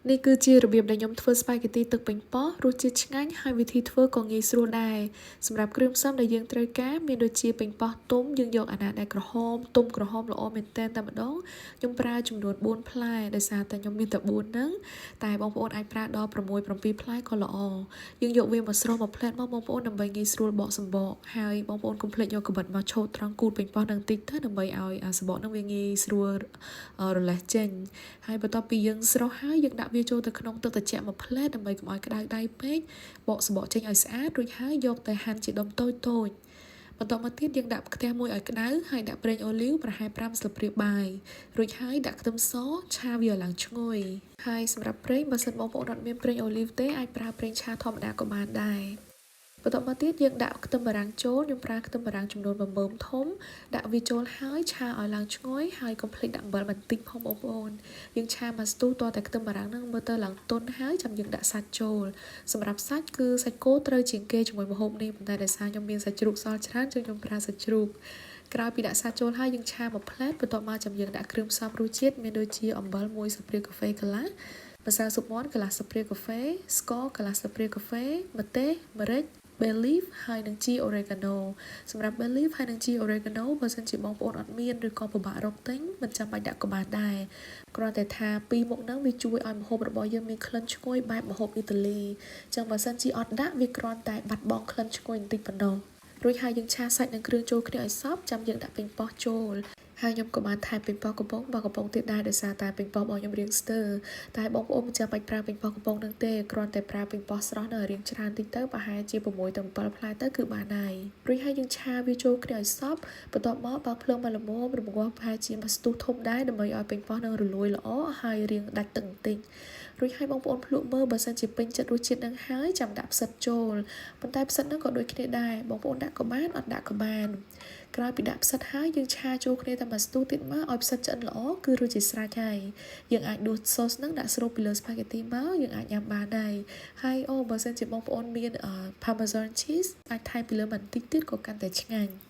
នេះគឺជារបៀបដែលខ្ញុំធ្វើស្ប៉ាហ្គេទីទឹកប៉េងប៉ោះរសជាតិឆ្ងាញ់ហើយវិធីធ្វើក៏ងាយស្រួលដែរសម្រាប់គ្រឿងផ្សំដែលយើងត្រូវការមានដូចជាប៉េងប៉ោះទុំយើងយកអាណាដែលក្រហមទុំក្រហមល្អមែនទែនតែម្ដងខ្ញុំប្រើចំនួន4ផ្លែដោយសារតែខ្ញុំមានតែ4ហ្នឹងតែបងប្អូនអាចប្រើដល់6 7ផ្លែក៏ល្អយើងយកវាមកស្រុះមកផ្លែតមកបងប្អូនដើម្បីងាយស្រួលបកសម្បកហើយបងប្អូនកុំភ្លេចយកកាបិតមកឆូតត្រង់គូតប៉េងប៉ោះនឹងតិចទៅដើម្បីឲ្យសម្បកហ្នឹងវាងាយស្រួលរលាស់ចេញហើយបន្ទាប់ពីយើងស្រុះហើយយើងដាក់វាចូលទៅក្នុងទឹកត្រជាក់មួយផ្លែតដើម្បីកុំឲ្យក្តៅដៃពេកបកសម្បកចេញឲ្យស្អាតរួចហើយយកទៅហាន់ជាដុំតូចៗបន្តមកទៀតយើងដាក់ខ្ទះមួយឲ្យក្តៅហើយដាក់ប្រេងអូលីវប្រហែល5ស្លាបព្រាបាយរួចហើយដាក់ខ្ទឹមសឆាវាឲ្យឡើងឈ្ងុយហើយសម្រាប់ប្រេងបើសិនបងប្អូនអត់មានប្រេងអូលីវទេអាចប្រើប្រេងឆាធម្មតាក៏បានដែរបន្តមកទៀតយើងដាក់ខ្ទឹមបារាំងចូលខ្ញុំប្រើខ្ទឹមបារាំងចំនួន1មើមធំដាក់វាចូលហើយឆាឲ្យឡើងឈ្ងុយហើយកុំភ្លេចដាក់អំបិលបន្តិចផងបងប្អូនយើងឆាមកស្ទុះតតែខ្ទឹមបារាំងហ្នឹងមើលទៅឡើងទន់ហើយចាំយើងដាក់សាច់ចូលសម្រាប់សាច់គឺសាច់គោត្រូវជាងគេជាមួយម្ហូបនេះប៉ុន្តែដោយសារខ្ញុំមានសាច់ជ្រូកសល់ច្រើនចឹងខ្ញុំប្រើសាច់ជ្រូកក្រោយពីដាក់សាច់ចូលហើយយើងឆាមួយផ្លែតបន្ទាប់មកចាំយើងដាក់គ្រឿងផ្សំរសជាតិមានដូចជាអំបិល1ស្លាបព្រាកាហ្វេកន្លះម្សៅស៊ុបមាន់កន្លះស្លាបព្រាកាហ្វេស្ករកន្លះស្លាបព្រាកាហ្វេម្ទេសម្រេចbay leaf ហើយនឹងជី oregano សម្រាប់ bay leaf ហើយនឹងជី oregano បើសិនជាបងប្អូនអត់មានឬក៏ពិបាករកទិញមិនចាំបាច់ដាក់ក៏បានដែរគ្រាន់តែថាពីរមុខហ្នឹងវាជួយឲ្យម្ហូបរបស់យើងមានក្លិនឈ្ងុយបែបម្ហូបអ៊ីតាលីអញ្ចឹងបើសិនជាអត់ដាក់វាគ្រាន់តែបាត់បង់ក្លិនឈ្ងុយបន្តិចប៉ុណ្ណោះរួចហើយយើងឆាសាច់និងគ្រឿងចូលគ្នាឲ្យសព្វចាំយើងដាក់ប៉េងប៉ោះចូលហើយខ្ញុំក៏បានថែមប៉េងប៉ោះកំប៉ុងមកកំប៉ុងទៀតដែរដោយសារតែប៉េងប៉ោះរបស់ខ្ញុំរាងស្ទើរតែបងប្អូនមិនចាំបាច់ប្រើប៉េងប៉ោះកំប៉ុងនឹងទេគ្រាន់តែប្រើប៉េងប៉ោះស្រស់នៅរាងច្រើនតិចទៅប្រហែលជា6ទៅ7ផ្លែទៅគឺបានហើយរួចហើយយើងឆាវាចូលគ្នាឲ្យសព្វបន្ទាប់មកបើកភ្លើងមកល្មមរម្ងាស់ប្រហែលជាមួយស្ទុះធំដែរដើម្បីឲ្យប៉េងប៉ោះនឹងរលួយល្អហើយរាងដាច់ទឹកបន្តិចរួចហើយបងប្អូនភ្លក់មើលបើសិនជាពេញចិត្តរសជាតិនឹងហើយចាំដាក់ផ្សិតចូលប៉ុន្តែផ្សិតនឹងក៏ដូចគ្នាដែរបងប្អូនដាក់ក៏បានអត់ដាក់ក៏បានក្រោយពីដាក់ផ្សិតហើយយើងឆាចូលគ្នាតែមួយស្ទុះទៀតមកឲ្យផ្សិតឆ្អិនល្អគឺរួចជាស្រេចហើយយើងអាចដួសសូសនឹងដាក់ស្រូបពីលើស្ប៉ាហ្គេទីមកយើងអាចញ៉ាំបានដែរហើយបើសិនជាបងប្អូនមានparmesan cheese អាចថែមពីលើបន្តិចទៀតក៏កាន់តែឆ្ងាញ់